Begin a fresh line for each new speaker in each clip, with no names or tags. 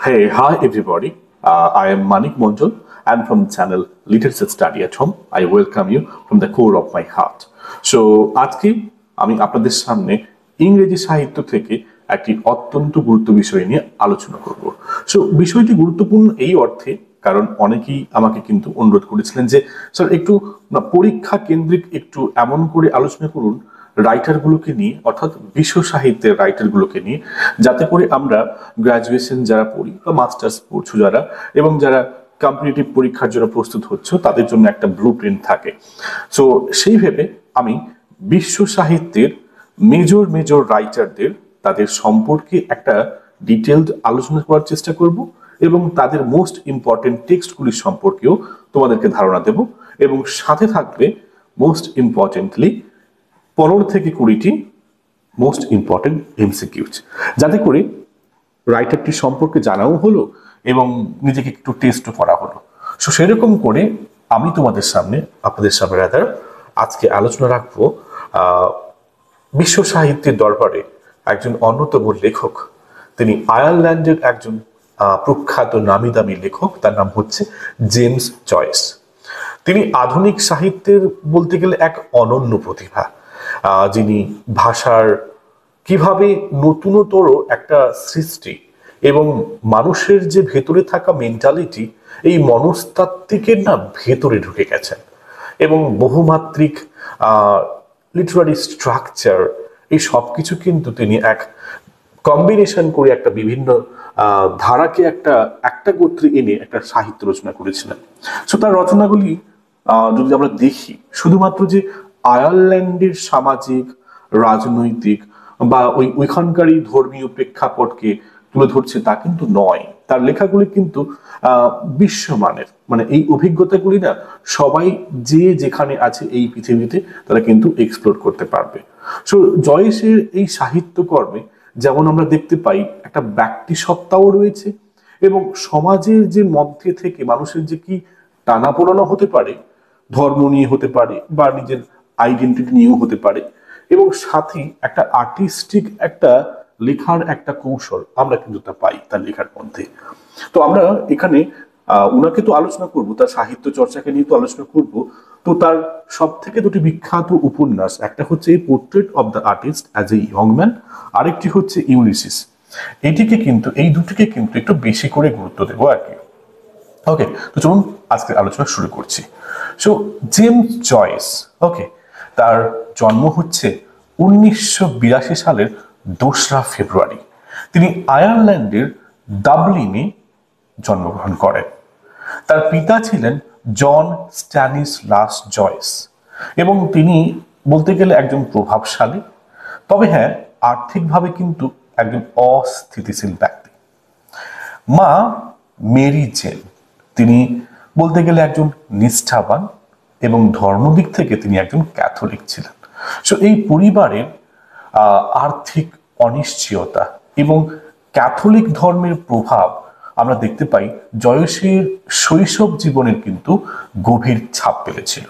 Hey, hi everybody. I am Manik Monjol and from the channel Literature Study at Home. I welcome you from the core of my heart. So, আজকে আমি আপনাদের সামনে ইংরেজি সাহিত্য থেকে একটি অত্যন্ত গুরুত্ব বিষয় নিয়ে আলোচনা করব। সো বিষয়টি গুরুত্বপূর্ণ এই অর্থে কারণ অনেকেই আমাকে কিন্তু অনুরোধ করেছিলেন যে স্যার একটু পরীক্ষা কেন্দ্রিক একটু এমন করে আলোচনা করুন রাইটারগুলোকে নিয়ে অর্থাৎ বিশ্ব সাহিত্যের রাইটারগুলোকে নিয়ে যাতে করে আমরা গ্রাজুয়েশন যারা পড়ি বা মাস্টার্স পড়ছো যারা এবং যারা কম্পিটিটিভ পরীক্ষার জন্য প্রস্তুত হচ্ছে তাদের জন্য একটা ব্লুপ্রিন্ট থাকে। সো সেই ভেবে আমি বিশ্ব সাহিত্যের মেজর মেজর রাইটারদের তাদের সম্পর্কে একটা ডিটেইলড আলোচনা করার চেষ্টা করব এবং তাদের মোস্ট ইম্পর্টেন্ট টেক্সটগুলির সম্পর্কেও তোমাদেরকে ধারণা দেব এবং সাথে থাকবে মোস্ট ইম্পর্টেন্টলি 15 থেকে 20টি মোস্ট ইম্পর্টেন্ট এমসিকিউজ যাতে করে রাইটারটি সম্পর্কে জানাও হলো এবং নিজেকে একটু টেস্টও করা হলো। সো সেরকম করে আমি তোমাদের সামনে আপনাদের সামনে রাদার আজকে আলোচনা রাখবো বিশ্ব সাহিত্যের দরবারে একজন অন্যতম লেখক, তিনি আয়ারল্যান্ডের একজন প্রখ্যাত নামি দামি লেখক, তার নাম হচ্ছে জেমস জয়েস। তিনি আধুনিক সাহিত্যের বলতে গেলে এক অনন্য প্রতিভা, যিনি ভাষার কিভাবে নতুনতর একটা সৃষ্টি এবং মানুষের যে ভেতরে থাকা মেন্টালিটি এই মনস্তাত্ত্বিকের না ভেতরে ঢুকে গেছেন এবং বহুমাত্রিক লিটারারি স্ট্রাকচার এই সব কিছু কিন্তু তিনি এক কম্বিনেশন করে একটা বিভিন্ন ধারাকে একটা গোত্রে এনে একটা সাহিত্য রচনা করেছিলেন। সো তার রচনাগুলি যদি আমরা দেখি শুধুমাত্র যে আয়ারল্যান্ডের সামাজিক রাজনৈতিক বা ওইখানকারই ধর্মীয় প্রেক্ষাপটকে তুলে ধরছে তা কিন্তু নয়, তার লেখাগুলি কিন্তু বিশ্বমানের, মানে এই অভিজ্ঞতাগুলি না সবাই যে যেখানে আছে এই পৃথিবীতে তারা কিন্তু এক্সপ্লোর করতে পারবে। সো জয়েসের এই সাহিত্যকর্মে যেমন আমরা দেখতে পাই একটা ব্যক্তি সত্তাও রয়েছে এবং সমাজের যে মধ্যে থেকে মানুষের যে কি টানাপোড়ানো হতে পারে, ধর্ম নিয়ে হতে পারে বা নিজের আইডেন্টিটি নিয়েও হতে পারে এবং সাথে একটা আর্টিস্টিক একটা লেখার একটা কৌশল আমরা কিন্তু তা পাই তার লেখার মধ্যে। তো আমরা এখানে উনাকে তো আলোচনা করব, তার সাহিত্য চর্চাকে নিয়ে তো আলোচনা করব। তো তার সব থেকে দুটি বিখ্যাত উপন্যাস, একটা হচ্ছে portrait of the Artist as a Young man, আরেকটি হচ্ছে ইউলিসিস। এই দুটিকে কিন্তু একটু বেশি করে গুরুত্ব দেবো আর কি। ওকে, তো চলুন আজকের আলোচনা শুরু করছি। সো জেমস জয়েস, ওকে, তার জন্ম হচ্ছে 1982 সালের 2রা ফেব্রুয়ারি। তিনি আয়ারল্যান্ডের ডাবলিনে জন্মগ্রহণ করেন। তার পিতা ছিলেন জন স্ট্যানিসলাস জয়েস এবং তিনি বলতে গেলে একজন প্রভাবশালী, তবে হ্যাঁ আর্থিকভাবে কিন্তু একজন অস্থিতিশীল ব্যক্তি। মা মেরি জেন, তিনি বলতে গেলে একজন নিষ্ঠাবান এবং ধর্মদিক থেকে তিনি একজন ক্যাথলিক ছিলেন। সো এই পরিবারের আর্থিক অনিশ্চয়তা এবং ক্যাথলিক ধর্মের প্রভাব আমরা দেখতে পাই জয়েসের শৈশব জীবনের কিন্তু গভীর ছাপ ফেলেছিল।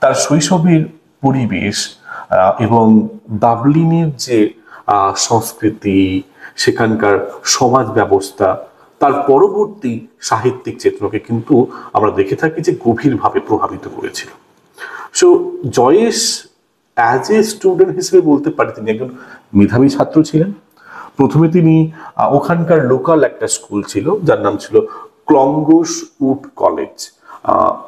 তার শৈশবের পরিবেশ এবং ডাবলিনের যে সংস্কৃতি, সেখানকার সমাজ ব্যবস্থা তার পরবর্তী সাহিত্যিক চেতনাকে কিন্তু আমরা দেখে থাকি যে গভীরভাবে প্রভাবিত করেছিল। So Joyce as a student হিসেবে বলতে পারি তিনি একজন মেধাবী ছাত্র ছিলেন। প্রথমে তিনি ওখানকার লোকাল একটা স্কুল ছিল যার নাম ছিল ক্লঙ্গোস উড কলেজ,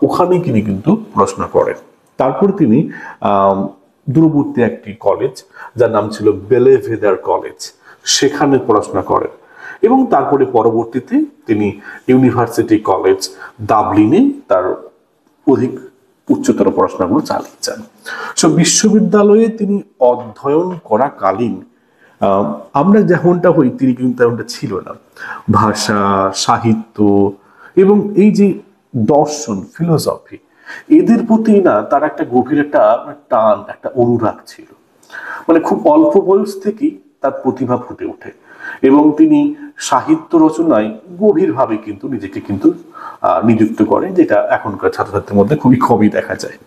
ওখানে তিনি কিন্তু পড়াশোনা করেন। তারপর তিনি দূরবর্তী একটি কলেজ যার নাম ছিল বেলেভেদার কলেজ, সেখানে পড়াশোনা করেন এবং তারপরে পরবর্তীতে তিনি ইউনিভার্সিটি কলেজ ডাবলিনে তার অধিক উচ্চতর পড়াশোনাগুলো চালিয়ে যান। সো বিশ্ববিদ্যালয়ে তিনি অধ্যয়ন করাকালীন আমরা যেমনটা হই তিনি কিন্তু তেমনটা ছিল না। ভাষা, সাহিত্য এবং এই যে দর্শন, ফিলোসফি, এদের প্রতি না তার একটা গভীর একটা টান, একটা অনুরাগ ছিল। মানে খুব অল্প বয়স থেকেই তার প্রতিভা ফুটে ওঠে এবং তিনি সাহিত্য রচনায় গভীরভাবে কিন্তু নিজেকে কিন্তু নিযুক্ত করে, যেটা এখনকার ছাত্রছাত্রীর মধ্যে খুবই কমই দেখা যায়।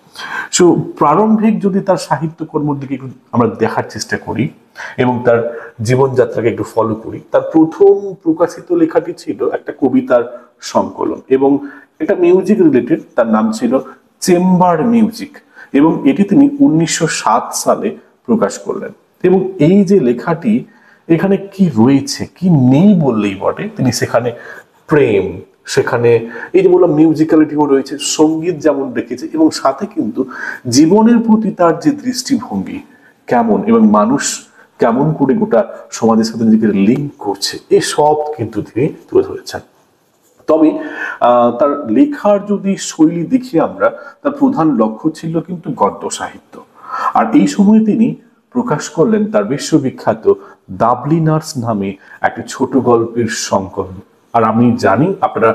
সো প্রারম্ভিক যদি তার সাহিত্যকর্মের দিকে একটু আমরা দেখার চেষ্টা করি এবং তার জীবনযাত্রাকে একটু ফলো করি, তার প্রথম প্রকাশিত লেখাটি ছিল একটা কবিতার সংকলন এবং এটা মিউজিক রিলেটেড। তার নাম ছিল চেম্বার মিউজিক এবং এটি তিনি 1907 সালে প্রকাশ করলেন। এবং এই যে লেখাটি, এখানে কি রয়েছে, কি নেই বললেই বটে, তিনি সেখানে প্রেম, সেখানে এই যে বললাম মিউজিক্যালিটিও রয়েছে, সঙ্গীত যেমন রেখেছে এবং সাথে কিন্তু জীবনের প্রতি তার যে দৃষ্টিভঙ্গি কেমন এবং মানুষ কেমন করে গোটা সমাজের সাথে নিজেকে লিঙ্ক করছে, এসব কিন্তু তিনি তুলে ধরেছেন। তবে তার লেখার যদি শৈলী দেখি আমরা, তার প্রধান লক্ষ্য ছিল কিন্তু গদ্য সাহিত্য। আর এই সময় তিনি প্রকাশ করলেন তার বিশ্ববিখ্যাত ডাবলিনার্স নামে একটি ছোট গল্পের সংকলন। আর আমি জানি আপনারা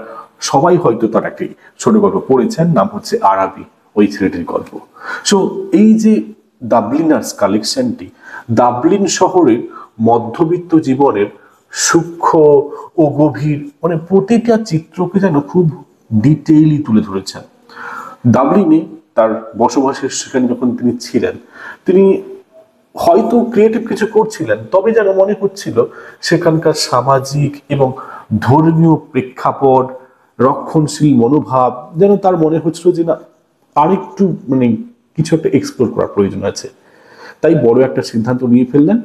সবাই হয়তো তার একটি ছোট গল্প পড়েছেন, নাম হচ্ছে আরাবি, ওই ছেলেটির গল্প। সো এই যে ডাবলিনার্স কালেকশনটি ডাবলিন শহরের মধ্যবিত্ত জীবনের সূক্ষ্ম ও গভীর, মানে প্রতিটা চিত্রকে যেন খুব ডিটেইলি তুলে ধরেছেন। ডাবলিনে তার বসবাসের সেখানে যখন তিনি ছিলেন, তিনি হয়তো ক্রিয়েটিভ কিছু করছিলেন, তবে যেন মনে হচ্ছিল সেখানকার সামাজিক এবং ধর্মীয় প্রেক্ষাপট, রক্ষণশীল মনোভাব, যেন তার মনে হচ্ছিল যে না, আরেকটু মানে কিছু একটা এক্সপ্লোর করার প্রয়োজন আছে। তাই বড় একটা সিদ্ধান্ত নিয়ে ফেললেন।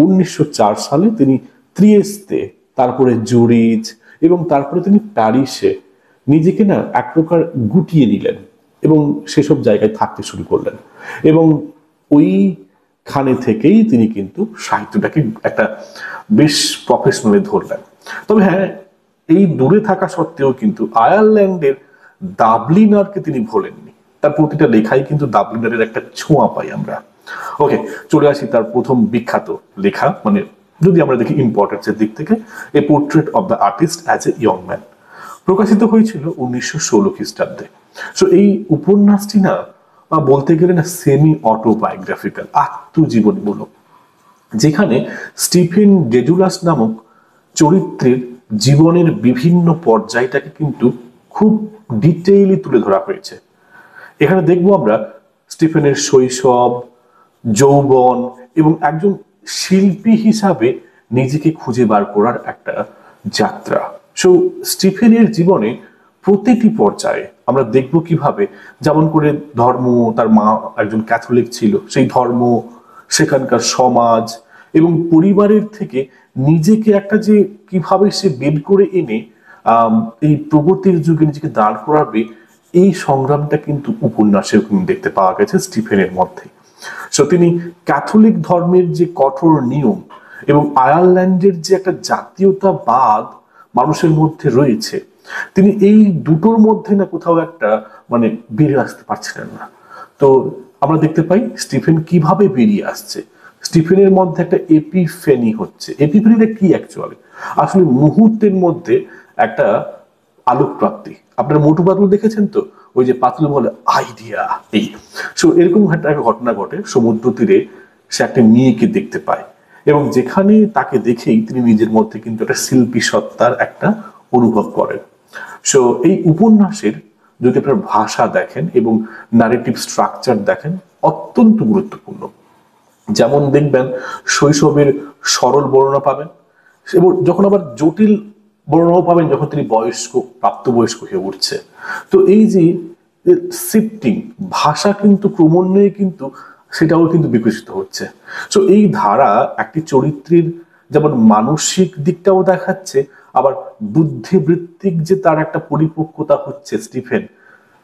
1904 সালে তিনি ত্রিয়েস্তে, তারপরে জুরিচ এবং তারপরে তিনি প্যারিসে নিজেকে না এক প্রকার গুটিয়ে নিলেন এবং সেসব জায়গায় থাকতে শুরু করলেন। এবং ওইখানে থেকেই তিনি কিন্তু সাহিত্যটাকে একটা বেশ প্রফেশনালি ধরলেন। তবে হ্যাঁ, এই দূরে থাকা সত্ত্বেও কিন্তু আয়ারল্যান্ডের ডাবলিনারকে তিনি ভোলেননি। তার প্রতিটা লেখাই কিন্তু ডাবলিনারের একটা ছোঁয়া পাই আমরা। ওকে, চলে আসি তার প্রথম বিখ্যাত লেখা, মানে যদি আমরা দেখি ইম্পর্টেন্সের দিক থেকে, A Portrait of the Artist as a Young Man, প্রকাশিত হয়েছিল 1916 খ্রিস্টাব্দে। সো এই উপন্যাসটি না বলতে গেলে না সেমি অটোবায়োগ্রাফিক্যাল, আত্মজীবনীমূলক, যেখানে স্টিফেন ডেডুলাস নামক চরিত্রের জীবনের বিভিন্ন পর্যায়টাকে কিন্তু খুব ডিটেইলি তুলে ধরা হয়েছে। এখানে দেখবো আমরা স্টিফেনের শৈশব, যৌবন এবং একজন শিল্পী হিসাবে নিজেকে খুঁজে বার করার একটা যাত্রা। সো স্টিফেনের জীবনে প্রতিটি পর্যায়ে আমরা দেখব কিভাবে, যেমন করে ধর্ম, তার মা একজন ক্যাথলিক ছিল, সেই ধর্ম, সেখানকার সমাজ এবং পরিবারের থেকে নিজেকে একটা যে কিভাবে সে বের করে এনে এই প্রগতির যুগে নিজেকে দাঁড় করাবে, এই সংগ্রামটা কিন্তু উপন্যাসে দেখতে পাওয়া গেছে স্টিফেনের মধ্যে। সো তিনি ক্যাথলিক ধর্মের যে কঠোর নিয়ম এবং আয়ারল্যান্ডের যে একটা জাতীয়তাবাদ মানুষের মধ্যে রয়েছে, তিনি এই দুটোর মধ্যে না কোথাও একটা মানে বেরিয়ে আসতে পারছিলেন না। তো আমরা দেখতে পাই স্টিফেন কিভাবে বেরিয়ে আসছে। স্টিফেনের মধ্যে একটা এপিফেনি হচ্ছে। এপিফেনিটা কি অ্যাকচুয়ালি? আসলে মুহূর্তের মধ্যে একটা আলোক প্রাপ্তি। আপনারা মোটু পাতলু দেখেছেন তো, ওই যে পাতলু বলে আইডিয়া, এই সো এরকম একটা ঘটনা ঘটে। সমুদ্র তীরে সে একটা মেয়েকে দেখতে পায় এবং যেখানে তাকে দেখেই তিনি নিজের মধ্যে কিন্তু একটা শিল্পী সত্তার একটা অনুভব করেন। সো এই উপন্যাসের যদি আপনার ভাষা দেখেন এবং ন্যারেটিভ স্ট্রাকচার দেখেন, অত্যন্ত গুরুত্বপূর্ণ। যেমন দেখবেন শৈশবের সরল বর্ণনা পাবেন এবং যখন আবার জটিল বর্ণনাও পাবেন যখন তিনি বয়স্ক, প্রাপ্তবয়স্ক হয়ে উঠছে। তো এই যে শিফটিং ভাষা কিন্তু ক্রমান্বয়ে কিন্তু সেটাও কিন্তু বিকশিত হচ্ছে। সো এই ধারা একটি চরিত্রের যেমন মানসিক দিকটাও দেখাচ্ছে, আবার বুদ্ধিবৃত্তিক যে তার একটা পরিপক্কতা হচ্ছে স্টিফেন,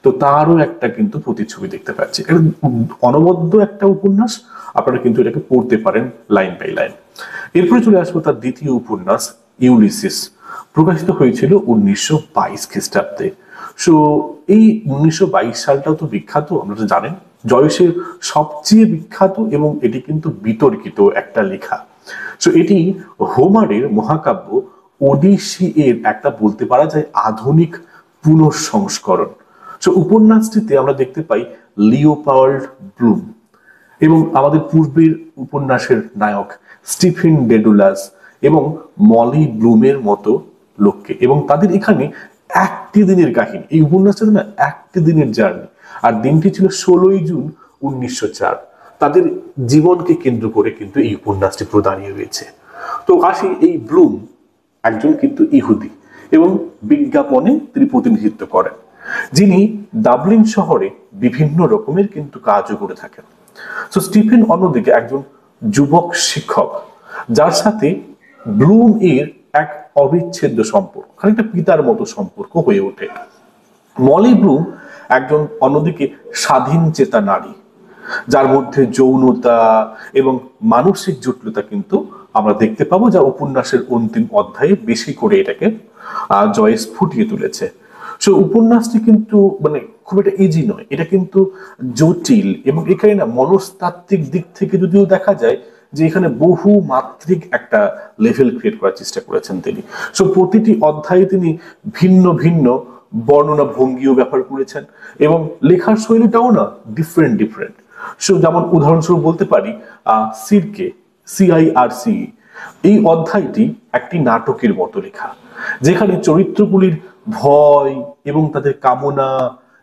তো তারও একটা কিন্তু প্রতিচ্ছবি দেখতে পাচ্ছি। এটা অনবদ্য একটা উপন্যাস, আপনারা কিন্তু এটাকে পড়তে পারেন লাইন বাই লাইন। এরপরে চলে আসবো তার দ্বিতীয় উপন্যাস ইউলিসিস, প্রকাশিত হয়েছিল 1922 খ্রিস্টাব্দে। সো এই 1922 সালটাও তো বিখ্যাত, আপনারা তো জানেন, জয়সের সবচেয়ে বিখ্যাত এবং এটি কিন্তু বিতর্কিত একটা লেখা। সো এটি হোমারের মহাকাব্য ওডিসি এর একটা বলতে পারা যায় আধুনিক পুনঃসংস্করণ। সো উপন্যাসটিতে আমরা দেখতে পাই লিওপাল্ড ব্লুম এবং আমাদের পূর্বের উপন্যাসের নায়ক স্টিফেন ডেডুলাস এবং মলি ব্লুমের মতো লোককে। এবং তাদের এখানে একটি দিনের কাহিনী, এই উপন্যাসটা না একটি দিনের জার্নি, আর দিনটি ছিল 16ই জুন 1904। তাদের জীবনকে কেন্দ্র করে কিন্তু এই উপন্যাসটি পুরো দাঁড়িয়ে রয়েছে। তো আসি, এই ব্লুম একজন কিন্তু ইহুদি এবং বিজ্ঞাপনে তিনি প্রতিনিধিত্ব করেন, যিনি ডাবলিন শহরে বিভিন্ন রকমের কিন্তু কাজও করে থাকেন। তো স্টিফেন অন্যদিকে একজন যুবক শিক্ষক, যার সাথে ব্লুম এর এক অবিচ্ছেদ্য সম্পর্ক, খানিকটা পিতার মতো সম্পর্ক হয়ে ওঠে। মলি ব্লুম একজন অন্যদিকে স্বাধীন চেতা নারী, যার মধ্যে যৌনতা এবং মানসিক জটিলতা কিন্তু আমরা দেখতে পাবো, যা উপন্যাসের অন্তিম অধ্যায়ে বেশি করে এটাকে জয়েস ফুটিয়ে তুলেছে। সো উপন্যাসটি কিন্তু মানে খুব একটা ইজি নয়, এটা কিন্তু জটিল, এবং এখানে না মনস্তাত্ত্বিক দিক থেকে যদিও দেখা যায় যে এখানে বহু মাত্রিক একটা লেভেল ক্রিয়েট করার চেষ্টা করেছেন তিনি। সো প্রতিটি অধ্যায়ে তিনি ভিন্ন ভিন্ন বর্ণনা ভঙ্গিও ব্যবহার করেছেন, এবং লেখার শৈলীটাও না ডিফারেন্ট। সো যেমন উদাহরণস্বরূপ বলতে পারি সিরকে, CIRC, এই অধ্যায়টি একটি নাটকের মতো লেখা, যেখানে চরিত্রগুলির ভয় এবং তাদের কামনা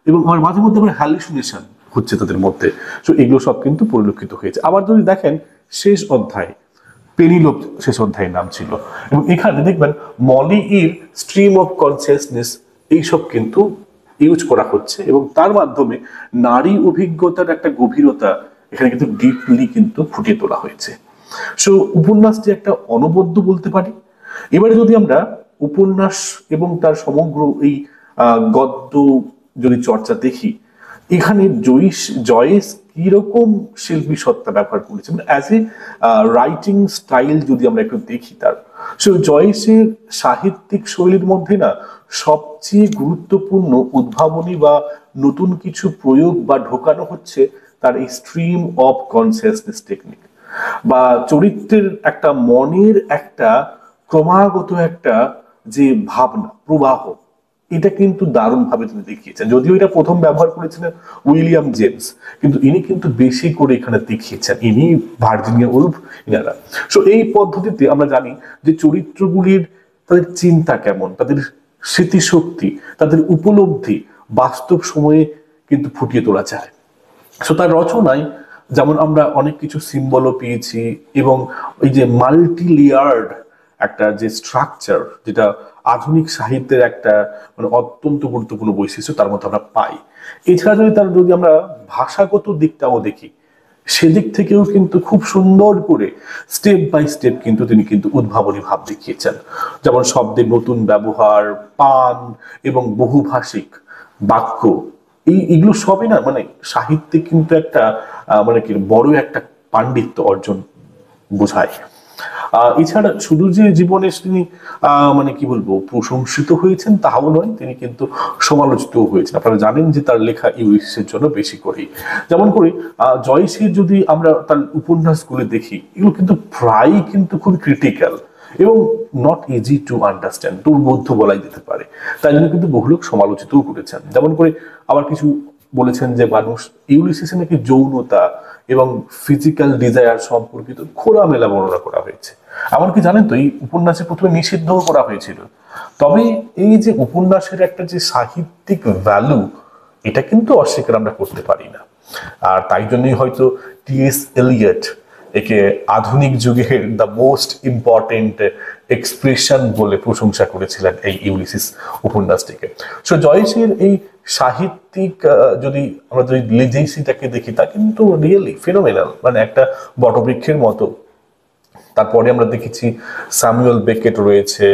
এবং আমার মাঝে মধ্যে আমার হ্যালুসিনেশন হচ্ছে তাদের মধ্যে। তো এগুলো সব কিন্তু পরিলক্ষিত হয়েছে। আবার যদি দেখেন শেষ অধ্যায়, পেনিলোপ শেষ অধ্যায়ের নাম ছিল, এবং এখানে দেখবেন মলি এর স্ট্রিম অফ কনসিয়াসনেস এইসব কিন্তু ইউজ করা হচ্ছে, এবং তার মাধ্যমে নারী অভিজ্ঞতার একটা গভীরতা এখানে কিন্তু ডিপলি কিন্তু ফুটিয়ে তোলা হয়েছে। সো উপন্যাসটি একটা অনবদ্য বলতে পারি। এবারে যদি আমরা উপন্যাস এবং তার সমগ্র এই গদ্য যদি চর্চা দেখি, এখানে জয়েস কিরকম শিল্পী সত্তা ব্যবহার করেছেন অ্যাজ এ রাইটিং স্টাইল যদি আমরা একটু দেখি তার, সো জয়েসের সাহিত্যিক শৈলীর মধ্যে না সবচেয়ে গুরুত্বপূর্ণ উদ্ভাবনী বা নতুন কিছু প্রয়োগ বা ঢোকানো হচ্ছে তার এই স্ট্রিম অফ কনসিয়াসনেস টেকনিক, বা চরিত্রের একটা মনের একটা ক্রমাগত একটা যে ভাবনা প্রবাহ, এটা কিন্তু দারুণভাবে তিনি দেখিয়েছেন। যদিও এটা প্রথম ব্যবহার করেছিলেন উইলিয়াম জেমস, কিন্তু ইনি কিন্তু বেশি করে এখানে দেখিয়েছেন, ইনি ভার্জিনিয়া উলফ ইনারা। সো এই পদ্ধতিতে আমরা জানি যে চরিত্রগুলির তাদের চিন্তা কেমন, তাদের স্মৃতিশক্তি, তাদের উপলব্ধি বাস্তব সময়ে কিন্তু ফুটিয়ে তোলা যায়। সো তার রচনায় যেমন আমরা অনেক কিছু সিম্বলও পেয়েছি, এবং এই যে মাল্টি লেয়ার্ড একটা যে স্ট্রাকচার, যেটা আধুনিক সাহিত্যের একটা মানে অত্যন্ত গুরুত্বপূর্ণ বৈশিষ্ট্য, তার মধ্যে আমরা পাই। এছাড়া যদি আমরা ভাষাগত দিকটাও দেখি, সেদিক থেকেও কিন্তু খুব সুন্দর করে স্টেপ বাই স্টেপ কিন্তু তিনি কিন্তু উদ্ভাবনী ভাব দেখিয়েছেন। যেমন শব্দের নতুন ব্যবহার, পান এবং বহুভাষিক বাক্য, এইগুলো সবই না মানে সাহিত্যে কিন্তু একটা মানে কি বড় একটা পাণ্ডিত্য অর্জন বোঝায়। এছাড়া শুধু যে জীবনে তিনি মানে কি বলবো প্রশংসিত হয়েছেন তাও নয়, তিনি কিন্তু সমালোচিত হয়েছেন। আপনারা জানেন যে তার লেখা ইউলিসিসের জন্য বেশি করেই, যেমন করে জয়েসের যদি আমরা তার উপন্যাসগুলো দেখি, এগুলো কিন্তু প্রায়ই কিন্তু খুব ক্রিটিক্যাল এবং নট ইজি টু আন্ডারস্ট্যান্ড, দুর্বোধ্য বলাই যেতে পারে। তাই জন্য কিন্তু বহু লোক সমালোচিতও করেছেন। যেমন করে আবার কিছু বলেছেন যে মানুষ ইউলিসিসে নাকি যৌনতা এবং ফিজিক্যাল ডিজায়ার সম্পর্কিত খোলামেলা বর্ণনা করা হয়েছে। এমনকি জানেন তো এই উপন্যাসে প্রথমে নিষিদ্ধও করা হয়েছিল। তবে এই যে উপন্যাসের একটা যে সাহিত্যিক ভ্যালু, এটা কিন্তু অস্বীকার আমরা করতে পারি না। আর তাই জন্যই হয়তো টি.এস. এলিয়ট একে আধুনিক যুগের দ্য মোস্ট ইম্পর্টেন্ট এক্সপ্রেশন বলে প্রশংসা করেছিলেন এই ইউলিসিস উপন্যাসটিকে। সো জয়েসের এই সাহিত্যিক আমরা যদি লিজেসিটাকে দেখি, তা কিন্তু রিয়েলি ফিনোমেনাল, মানে একটা বটবৃক্ষের মতো। তারপরে আমরা দেখেছি স্যামুয়েল বেকেট রয়েছে,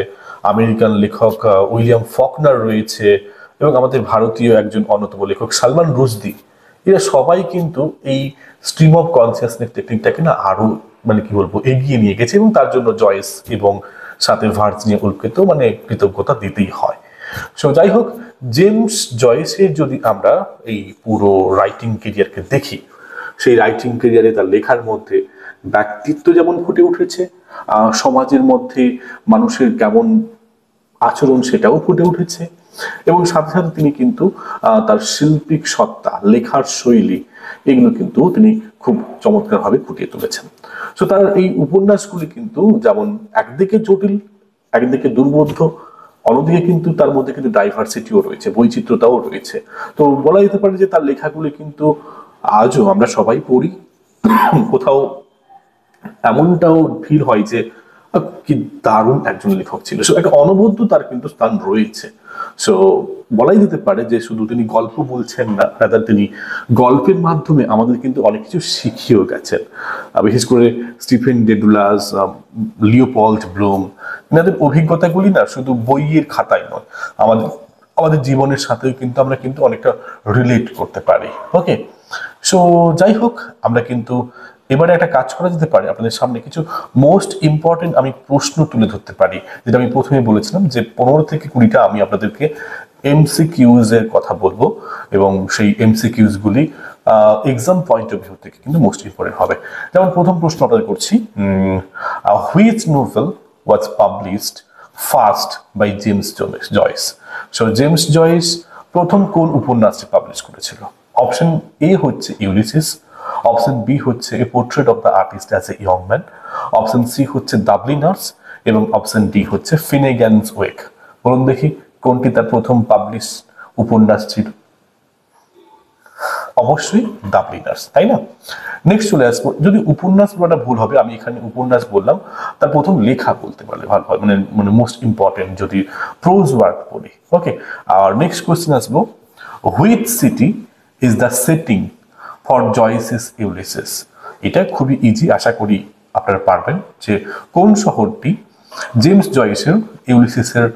আমেরিকান লেখক উইলিয়াম ফকনার রয়েছে, এবং আমাদের ভারতীয় একজন অন্যতম লেখক সালমান রুশদি। এরা সবাই কিন্তু এই স্ট্রিম অফ কনসিয়াসনেস টেকনিকটাকে না আরো মানে কি বলবো এগিয়ে নিয়ে গেছে, এবং তার জন্য জয়েস এবং সাথে ভার্জিনিয়া উলফকে তো মানে কৃতজ্ঞতা দিতেই হয়। সো যাই হোক, জেমস জয়েসের যদি আমরা এই পুরো রাইটিং কেরিয়ারকে দেখি, সেই রাইটিং কেরিয়ারে তার লেখার মধ্যে ব্যক্তিত্ব যেমন ফুটে উঠেছে, সমাজের মধ্যে মানুষের কেমন আচরণ সেটাও ফুটে উঠেছে, এবং সাথে সাথে তিনি কিন্তু তার শিল্পিক সত্তা, লেখার শৈলী, এগুলো কিন্তু তিনি খুব চমৎকারভাবে ফুটিয়ে তুলেছেন। সো তার এই উপন্যাসগুলি কিন্তু যেমন একদিকে জটিল, একদিকে দুর্বোধ্য, অন্যদিকে কিন্তু তার মধ্যে কিন্তু ডাইভার্সিটিও রয়েছে, বৈচিত্র্যতাও রয়েছে। তো বলা যেতে পারে যে তার লেখাগুলি কিন্তু আজও আমরা সবাই পড়ি, কোথাও এমনটাও ফিল হয় যে কি দারুণ একজন লেখক ছিল। সো একটা অনবদ্য তার কিন্তু স্থান রয়েছে। সো বলাই যেতে পারে যে শুধু তিনি গল্প বলছেন না, রাদার তিনি গল্পের মাধ্যমে আমাদের কিন্তু অনেক কিছু শিখিয়েও গেছেন। বিশেষ করে স্টিফেন ডেডুলাস, লিওপল্ড ব্লুম, এনাদের অভিজ্ঞতাগুলি না শুধু বইয়ের খাতায় নয়, আমাদের আমাদের জীবনের সাথেও কিন্তু আমরা কিন্তু অনেকটা রিলেট করতে পারি। ওকে, সো যাই হোক, আমরা কিন্তু এবারে একটা কাজ করা যেতে পারে, আপনাদের সামনে কিছু মোস্ট ইম্পর্টেন্ট আমি প্রশ্ন তুলে ধরতে পারি, যেটা আমি প্রথমে বলেছিলাম যে 15 থেকে 20টা আমি আপনাদেরকে এমসিকিউজ এর কথা বলবো, এবং সেই এমসিকিউজ গুলি এক্সাম পয়েন্ট অফ ভিউ থেকে কিন্তু মোস্ট ইম্পর্টেন্ট হবে। যেমন প্রথম প্রশ্ন আপনাদের করছি, which novel was published first by James Joyce? So James Joyce প্রথম কোন উপন্যাসটি পাবলিশ করেছিল? অপশন এ হচ্ছে ইউলিসিস, অপশন বি হচ্ছে A Portrait of the Artist as a Young Man, option C হচ্ছে ডাবলিনার্স, এবং অপশন ডি হচ্ছে ফিনেগ্যানস ওয়েক। বলুন দেখি কোনটি তার প্রথম পাবলিশ উপন্যাস ছিল? অবশ্যই ডাবলিনার্স, তাই না? নেক্সট চলে আসবো, যদি উপন্যাস বলাটা ভুল হবে, আমি এখানে উপন্যাস বললাম, তার প্রথম লেখা বলতে পারলে ভালো হয়, মানে মানে মোস্ট ইম্পর্টেন্ট যদি প্রোজ ওয়ার্ক বলি। ওকে, আর নেক্সট কোয়েশ্চেন আসবো, which city is the setting for Joyce's Ulysses? এটা খুবই ইজি, আশা করি আপনারা পারবেন, যে কোন শহরটি জেমস জয়েসের ইউলিসিসের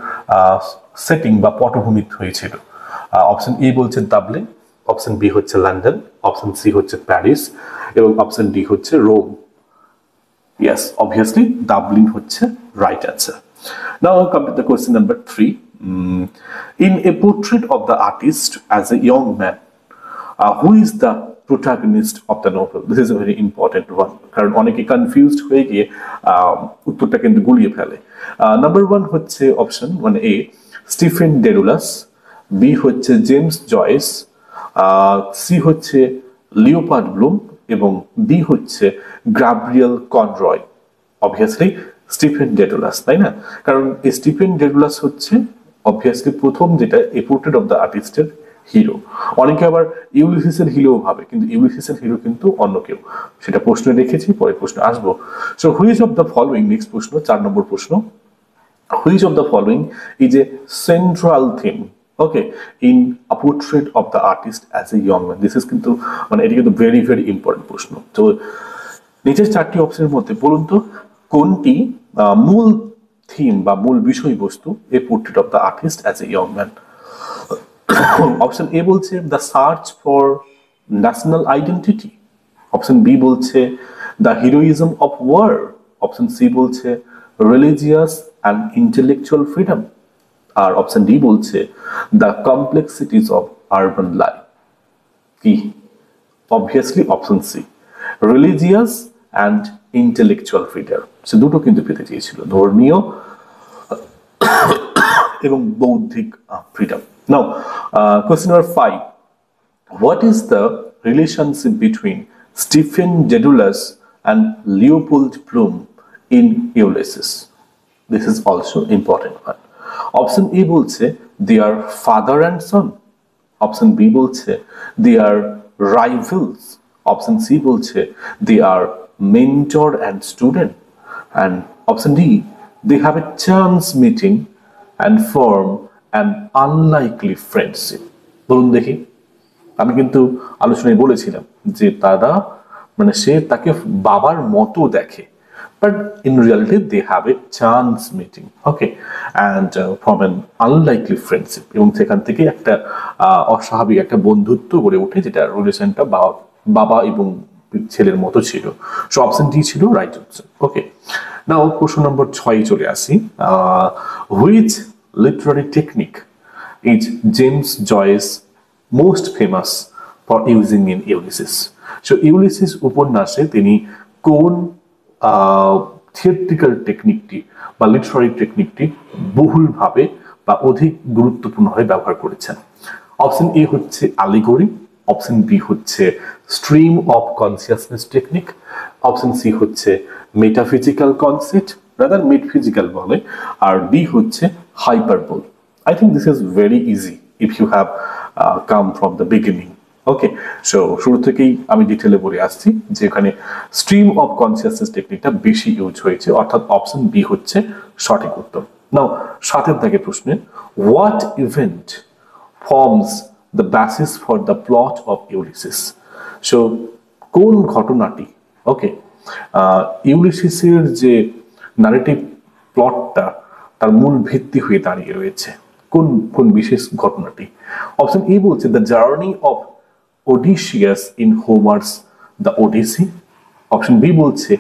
সেটিং বা পটভূমি হয়েছিল? অপশন এ বলছে ডাবলিন, অপশন বি হচ্ছে লন্ডন, অপশন সি হচ্ছে প্যারিস, এবং অপশন ডি হচ্ছে রোম। ইয়েস, অবভিয়াসলি ডাবলিন হচ্ছে right answer. Now come to the question number 3. In a portrait of the artist as a young man, who is the protagonist of the novel? This is a very important one, কারণ অনেকে confused হয়ে গিয়ে উত্তরটা কিন্তু গুলিয়ে ফেলে। Number 1 হচ্ছে option 1A Stephen ডেডুলাস, B হচ্ছে জেমস জয়েস, সি হচ্ছে লিওপার্ড ব্লুম, এবং ডি হচ্ছে গ্যাব্রিয়েল কনরয়। অবভিয়াসলি স্টিফেন ডেডুলাস, তাই না? কারণ স্টিফেন ডেডুলাস হচ্ছে অবভিয়াসলি প্রথম যেটা এ পোর্ট্রেট অফ দ্য আর্টিস্টের হিরো। অনেকে আবার ইউলিসিসের হিরো ভাবে, কিন্তু ইউলিসিসের হিরো কিন্তু অন্য কেউ, সেটা প্রশ্ন রেখেছি, পরে প্রশ্ন আসবো। So which of the following, next প্রশ্ন 4 নম্বর প্রশ্ন, which of the following is a central theme, okay, in a Portrait of the Artist as a Young man? This is কিন্তু মানে এটি কিন্তু ভেরি ভেরি ইম্পর্টেন্ট প্রশ্ন। তো নিচের 4টি অপশনের মধ্যে বলুন তো কোনটি মূল থিম বা মূল বিষয়বস্তু A Portrait of the Artist as a Young Man? Option A বলছে the search for national identity, option B বলছে the heroism of war, option C বলছে রিলিজিয়াস অ্যান্ড ইন্টেলেকচুয়াল ফ্রিডম, আর অপশন ডি বলছে the complexities of urban life. কি? Obviously option C, religious and intellectual freedom. সে দুটো কিন্তু পেতে চেয়েছিল, ধর্মীয় এবং বৌদ্ধিক freedom. Now question number 5, what is the relationship between Stephen Dedalus and Leopold Bloom in Ulysses? This is also important one. Option A বলছে they are father and son, option B বলছে they are rivals, option C বলছে they are mentor and student, and option D they have a chance meeting and form an unlikely friendship. বলুন দেখি, আমি কিন্তু আলোচনায় বলেছিলাম যে তারা মানে সে তাকে বাবার মতো দেখে, but in reality they have a chance meeting, okay, and from an unlikely friendship, এবং সেখান থেকে একটা অস্বাভাবিক একটা বন্ধুত্ব গড়ে ওঠে, যেটা রিলেশনটা বাবা এবং ছেলের মতো ছিল। সো অপশন ডি ছিল রাইট অপশন। ওকে, নাও প্রশ্ন নম্বর 6 চলে আসি, which literary technique is James Joyce most famous for using in Ulysses? So Ulysses উপন্যাসে তিনি কোন থিওরিটিক্যাল টেকনিকটি বা লিটারারি টেকনিকটি বহুলভাবে বা অধিক গুরুত্বপূর্ণভাবে ব্যবহার করেছেন? অপশন এ হচ্ছে অ্যালিগরি, অপশন বি হচ্ছে stream of consciousness technique, option C হচ্ছে মেটাফিজিক্যাল কনসেপ্ট, রাদার মেটফিজিক্যাল বলে, আর ডি হচ্ছে hyperbole. I think this is very easy if you have come from the beginning. Okay, so শুরু থেকেই আমি ডিটেলে বলে আসছি যে এখানে স্ট্রিম অফ কনসিয়াসনেস টেকনিকটা বেশি ইউজ হয়েছে, অর্থাৎ অপশন বি হচ্ছে সঠিক উত্তর। নাও 7 দাগের প্রশ্নে, what event forms the basis for the plot of Ulysses? So কোন ঘটনাটি, ওকে, ইউলিসিসের যে নারেটিভ প্লটটা তার মূল ভিত্তি হয়ে দাঁড়িয়ে রয়েছে, কোন কোন বিশেষ ঘটনাটি? অপশন এ বলছে the journey of Odysseus in Homer's The Odyssey, option B বলছে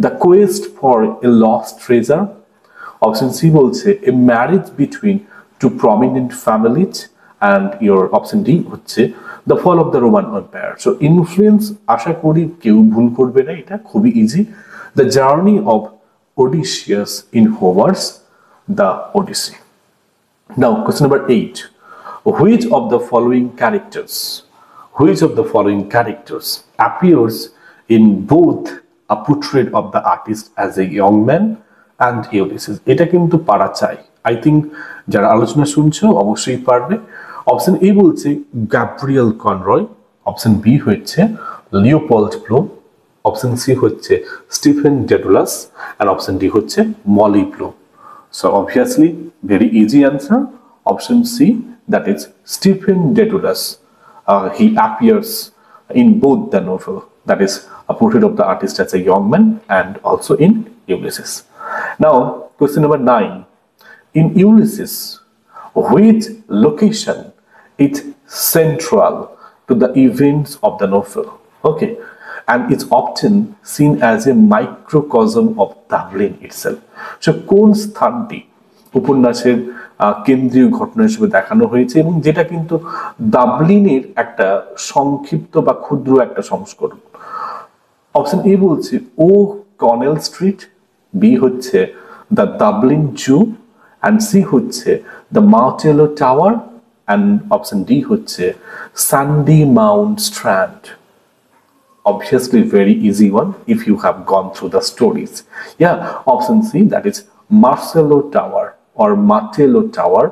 the quest for a lost treasure, option C বলছে a marriage between two prominent families, and your option D হচ্ছে the fall of the Roman Empire. So influence আশা করি কেউ ভুল করবে না, এটা খুবই easy. The journey of Odysseus in Homer's The Odyssey. Now, question number 8. Which of the following characters appears in both a portrait of the artist as a young man and Ulysses? এটা কিন্তু পারা চাই, I think যারা আলোচনা শুনছো অবশ্যই পারবে। Option A বলছে গ্যাব্রিয়েল কনরয়, অপশন বি হচ্ছে লিওপোল্ড ব্লুম, অপশন সি হচ্ছে Stephen Dedalus, and option D হচ্ছে Molly Bloom. So obviously, very easy answer. Option C, that is Stephen Dedalus. He appears in both the novel, that is a portrait of the artist as a young man and also in Ulysses. Now, question number 9. In Ulysses, which location is central to the events of the novel? Okay. And it's often seen as a microcosm of Dublin itself. So কোন স্থানটি উপন্যাসের কেন্দ্রীয় ঘটনা হিসেবে দেখানো হয়েছে এবং যেটা কিন্তু ডাবলিনের একটা সংক্ষিপ্ত বা ক্ষুদ্র একটা সংস্করণ? অপশন এ বলছে ও কনেল স্ট্রিট, বি হচ্ছে the Dublin Zoo, and C হচ্ছে the Martello Tower, and option D হচ্ছে Sandymount Strand. Obviously very easy one if you have gone through the stories. Yeah, option C, that is Marcello Tower or Martello Tower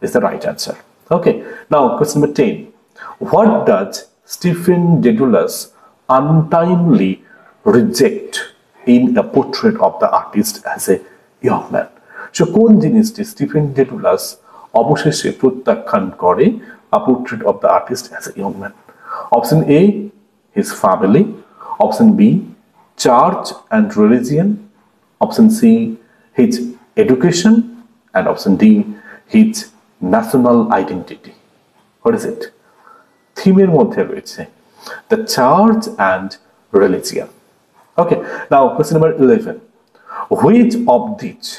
is the right answer. Okay, now question number 10. What does Stephen Dedalus untimely reject in a portrait of the artist as a young man? So কোন জিনিসটি Stephen ডেডুলাস অবশেষে প্রত্যাখ্যান করে a portrait of the artist as a young man? Option A, his family, option B, church and religion, option C, his education, and option D, his national identity. What is it? Theme মধ্যে রয়েছে the church and religion. Okay, now question number 11. Which of these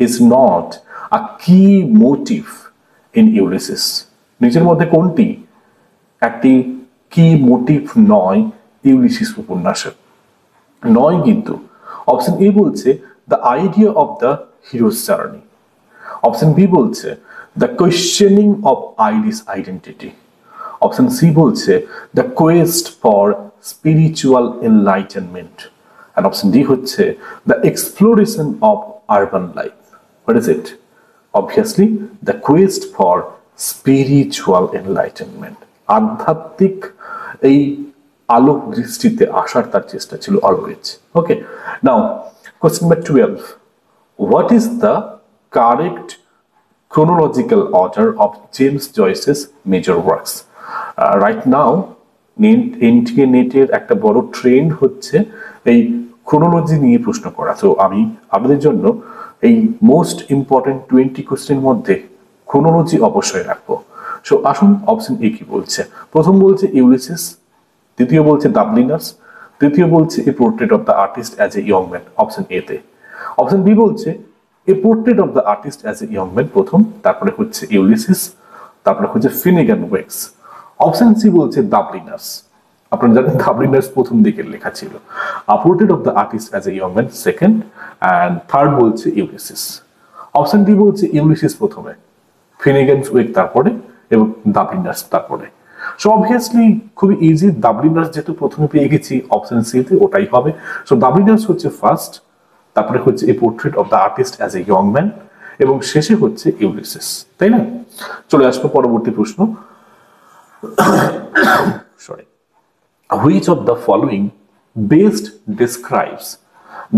is not a key motive in Ulysses? নিচের মধ্যে কোনটি একটি কি motive নয় Ulysses উপন্যাসের? নয় কিন্তু। অপশন এ বলছে the idea of the hero's journey, option B বলছে the questioning of Irish identity, option C বলছে the quest for spiritual enlightenment, and option D হচ্ছে the exploration of urban life. What is it? Obviously the quest for spiritual enlightenment, আধ্যাত্মিক এই আলোক দৃষ্টিতে আসার তার চেষ্টা ছিল always. Okay, now question number 12. What is the correct chronological order of James Joyce's major works? Right now NTA নেটের একটা বড় ট্রেন্ড হচ্ছে এই ক্রোনোলজি নিয়ে প্রশ্ন করা। তো আমি আপনাদের জন্য এই মোস্ট ইম্পর্টেন্ট 20 কোশ্চেনের মধ্যে ক্রোনোলজি অবশ্যই রাখবো। সো আসুন অপশন এ কি বলছে। প্রথম বলছে ইউলিসিস, দ্বিতীয় বলছে ডাবলিনার্স, তৃতীয় বলছে A Portrait of the Artist as a Young Man, option A তে। অপশন বি বলছে A Portrait of the Artist as a Young Man প্রথম, তারপরে হচ্ছে ইউলিসিস, তারপরে হচ্ছে ফিনিগান ওয়েক্স। অপশন সি বলছে ডাবলিনার্স। আপনারা জানেন ডাবলিনার্স প্রথম দিকের লেখা ছিল, A Portrait of the Artist as a Young Man second, and third বলছে ইউলিসিস। অপশন ডি বলছে ইউলিসিস প্রথমে, ফিনিগানস ওয়েক তারপরে এবং ডাবলিনার্স তারপরে। সো অবভিয়াসলি খুবই ইজি, ডাবলিনার্স যেহেতু প্রথমে পেয়ে গেছি অপশন সি তে, ওটাই হবে। সো ডাবলিনার্স হচ্ছে ফার্স্ট, তারপরে হচ্ছে A Portrait of the Artist as a Young Man, এবং শেষে হচ্ছে ইউলিসিস, তাই না? চলে আসবো পরবর্তী প্রশ্ন। Sorry, which of the following best describes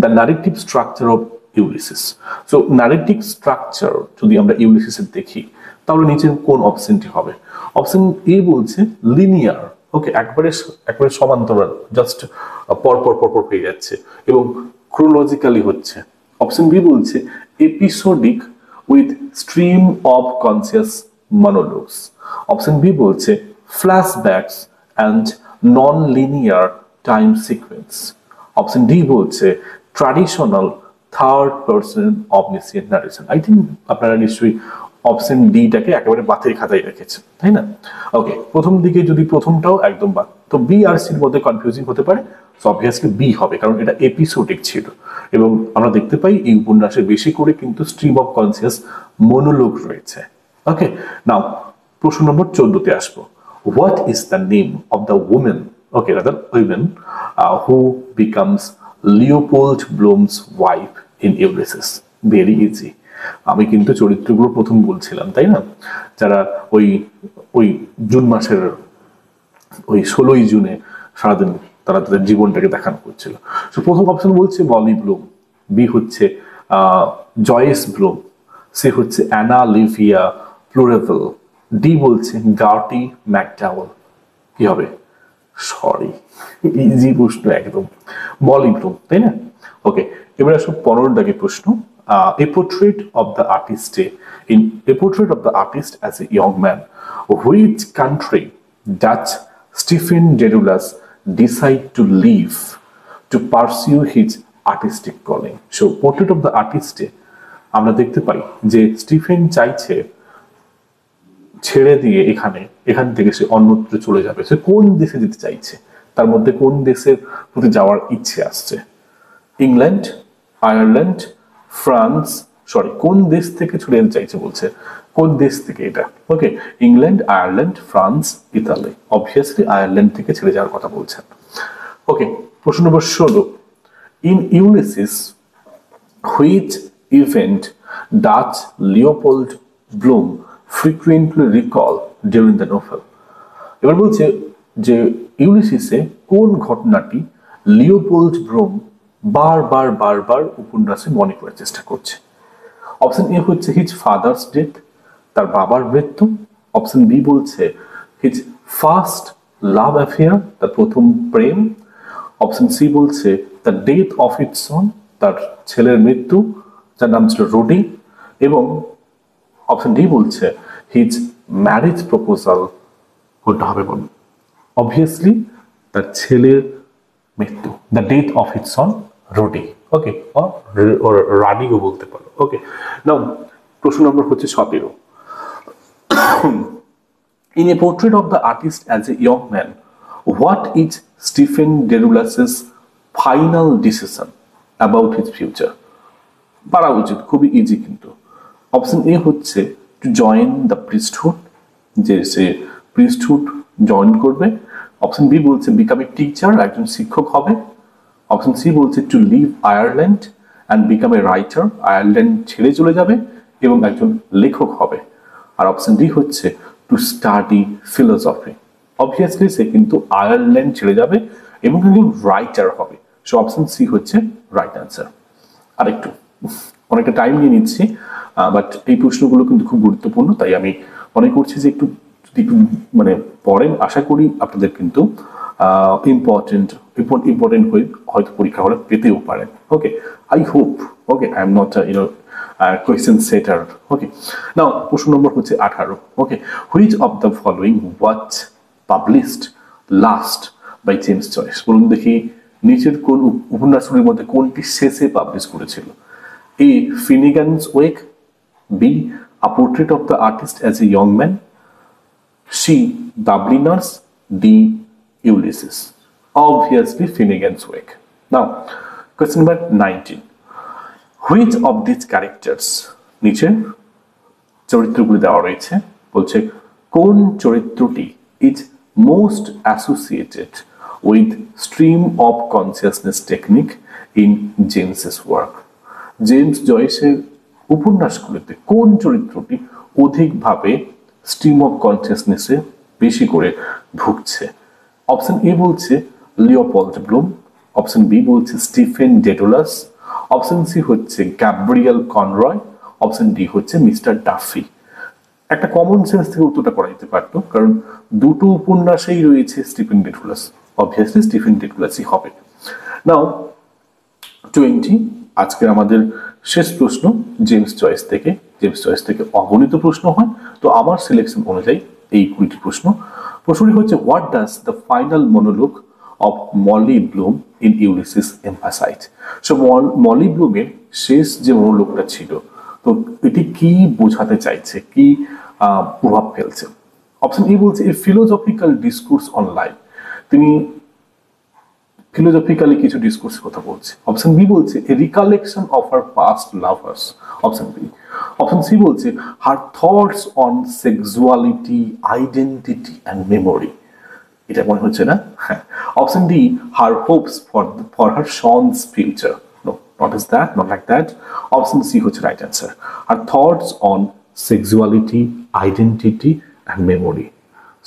the narrative structure of Ulysses? So narrative structure যদি আমরা ইউলিসিসের দেখি তাহলে নিচে কোন অপশনটি হবে? অপশন এ বলছে লিনিয়ার, ওকে, একবারে সমান্তরাল, জাস্ট পর পর পর পর হয়ে যাচ্ছে এবং ক্রোনোলজিক্যালি হচ্ছে। অপশন বি বলছে episodic with stream of conscious monologues. Option B বলছে flashbacks and non linear time sequence. Option D বলছে traditional third person omniscient narration. I think আপনারা নিশ্চয়ই অপশন ডিটাকে একেবারে বাতিল খাতায় রেখেছেন, তাই না? ওকে, প্রথম দিকে যদি প্রথমটাও একদম বাদ, তো বি আর সির মধ্যে কনফিউজিং হতে পারে, সো অবভিয়াসলি বি হবে, কারণ এটা এপিসোডিক ছিল এবং আমরা দেখতে পাই এই উপন্যাসে বেশি করে কিন্তু স্ট্রিম অফ কনসিয়াস মনোলগ রয়েছে। ওকে, নাও প্রশ্ন নম্বর 14-তে আসবো। What is the name of the women, okay, rather women who becomes Leopold blooms wife in Ulysses? Very easy, আমি কিন্তু চরিত্রগুলো প্রথম বলছিলাম, তাই না? যারা ওই ওই জুন মাসের ওই 16ই জুনে সারাদিন তারা তাদের জীবনটাকে দেখানো করছিল। তো প্রথম অপশন বলছে মলি ব্লুম, বি হচ্ছে জয়েস ব্লুম, সি হচ্ছে অ্যানা লিভিয়া প্লুরেভেল, ডি বলছে গার্টি ম্যাকডাওয়েল। কি হবে? সরি, ইজি প্রশ্ন একদম, মলি ব্লুম, তাই না? ওকে, এবার আসো 15 দাগের প্রশ্ন। A portrait of the artist as a young man. Which country does Stephen Dedalus decide to leave to pursue his artistic calling? So, portrait of the artist আমরা দেখতে পাই যে স্টিফেন চাইছে ছেড়ে দিয়ে এখান থেকে সে অন্যত্র চলে যাবে। সে কোন দেশে যেতে চাইছে, তার মধ্যে কোন দেশের প্রতি যাওয়ার ইচ্ছে আসছে? ইংল্যান্ড, আয়ারল্যান্ড, ফ্রান্স, সরি, কোন দেশ থেকে ছুটে যেতে চাইছে বলছে, কোন দেশ থেকে এটা? Okay, England, Ireland, France, Italy. Obviously Ireland থেকে ছেড়ে যাওয়ার কথা বলছেন। ওকে, প্রশ্ন নম্বর 16। In Ulysses which event does Leopold Bloom frequently recall during the novel? এবার বলছে যে ইউলিসিসে কোন ঘটনাটি লিওপোল্ড ব্লুম বারবার উপন্যাসে মনে করার চেষ্টা করছে? অপশন এ হচ্ছে হিজ ফাদার্স ডেথ, তার বাবার মৃত্যু। অপশন বি বলছে হিজ ফার্স্ট লাভ অ্যাফেয়ার, তার প্রথম প্রেম। অপশন সি বলছে the death of its son, তার ছেলের মৃত্যু, যার নাম ছিল রুডি। এবং অপশন ডি বলছে হিজ ম্যারেজ প্রপোজাল। কোনটা হবে বলুন? অবভিয়াসলি তার ছেলের মৃত্যু, the death of his son Rudy. Okay, or রানিও বলতে পারো। ওকে, নাও প্রশ্ন নম্বর হচ্ছে 17। In a portrait of the artist as a young man, what is Stephen Dedalus's final decision about his future? পারা উচিত, খুবই ইজি কিন্তু। অপশন এ হচ্ছে টু জয়েন দ্য প্রিস্টহুড, যে সে প্রিস্টহুড জয়েন করবে। অপশন বি বলছে বিকাম এ টিচার, একজন শিক্ষক হবে। অপশন সি বলছে to leave Ireland and become a writer, Ireland ছেড়ে চলে যাবে এবং একজন লেখক হবে। আর অপশন ডি হচ্ছে টু স্টাডি ফিলোসফি। অবভিয়াসলি সে কিন্তু আয়ারল্যান্ড ছেড়ে যাবে এবং একজন রাইটার হবে। সো অপশন সি হচ্ছে রাইট অ্যান্সার। আরেকটু অনেকটা টাইম নিয়ে নিচ্ছি, বাট এই প্রশ্নগুলো কিন্তু খুব গুরুত্বপূর্ণ, তাই আমি মনে করছি যে একটু মানে পড়েন, আশা করি আপনাদের কিন্তু ইম্পর্টেন্ট হয়ে হয়তো পরীক্ষা হলে পেতেও পারেন। Okay, I hope. Okay, I am not question setter. Okay, now প্রশ্ন নম্বর হচ্ছে 18। Okay, which of the following was published last by James Joyce? বলুন দেখি নিচের কোন উপন্যাসগুলির মধ্যে কোনটি শেষে পাবলিশ করেছিল? A Finnegans Wake, B A Portrait of the Artist as a Young Man, C Dubliners, D Ulysses. Obviously Finnegan's Wake. Now, question number 19. Which of these characters, নিচে চরিত্রগুলি দেওয়া রয়েছে, বলছে কোন চরিত্রটি is most associated with stream of consciousness technique in James's work. James জয়েসের উপন্যাসগুলোতে কোন চরিত্রটি অধিকভাবে স্ট্রিম অফ কনসিয়াসনেসে বেশি করে ঢুকছে? অপশন এ বলছে লিওপোল্ড ব্লুম, অপশন বি বলছে স্টিফেন ডেডোলাস, অপশন সি হচ্ছে গ্যাব্রিয়েল কনরয়, অপশন ডি হচ্ছে মিস্টার ডাফি। একটা কমন সেন্স থেকে উত্তরটা করা যেতে পারতো, কারণ দুটো উপন্যাসেই রয়েছে স্টিফেন ডেডোলাস, অবভিয়াসলি স্টিফেন ডেডোলাসই হবে। নাও 20, আজকে আমাদের শেষ প্রশ্ন জেমস জয়েস থেকে অগণিত প্রশ্ন হয়, তো আমার সিলেকশন অনুযায়ী এই 20টি প্রশ্নটি হচ্ছে what does the final monologue of Molly Bloom in Ulysses emphasize. So Molly ব্লুমের শেষ যে মনোলগটা ছিল, তো এটি কি বোঝাতে চাইছে, কি প্রভাব ফেলছে? অপশন ই বলছে a philosophical discourse on life, তিনি ফিলোসফিক্যালি কিছু ডিসকোর্স কথা বলছে। অপশন বি বলছে a recollection of her past lovers, option B. Option C বলছে her thoughts on sexuality, identity and memory, এটা মনে হচ্ছে না? হ্যাঁ। Option D her hopes for her son's future, no not is that, not like that. Option C হচ্ছে right answer, her thoughts on sexuality, identity and memory.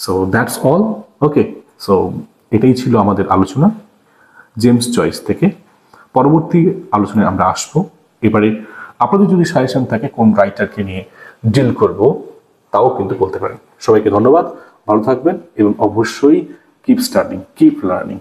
So that's all. Okay, so এটাই ছিল আমাদের আলোচনা James Joyce থেকে। পরবর্তী আলোচনায় আমরা আসবো। এবারে আপনাদের যদি সাজেশন থাকে কোন রাইটারকে নিয়ে ডিল করব, তাও কিন্তু বলতে পারেন। সবাইকে ধন্যবাদ, ভালো থাকবেন এবং অবশ্যই কিপ স্টাডিং, কিপ লার্নিং।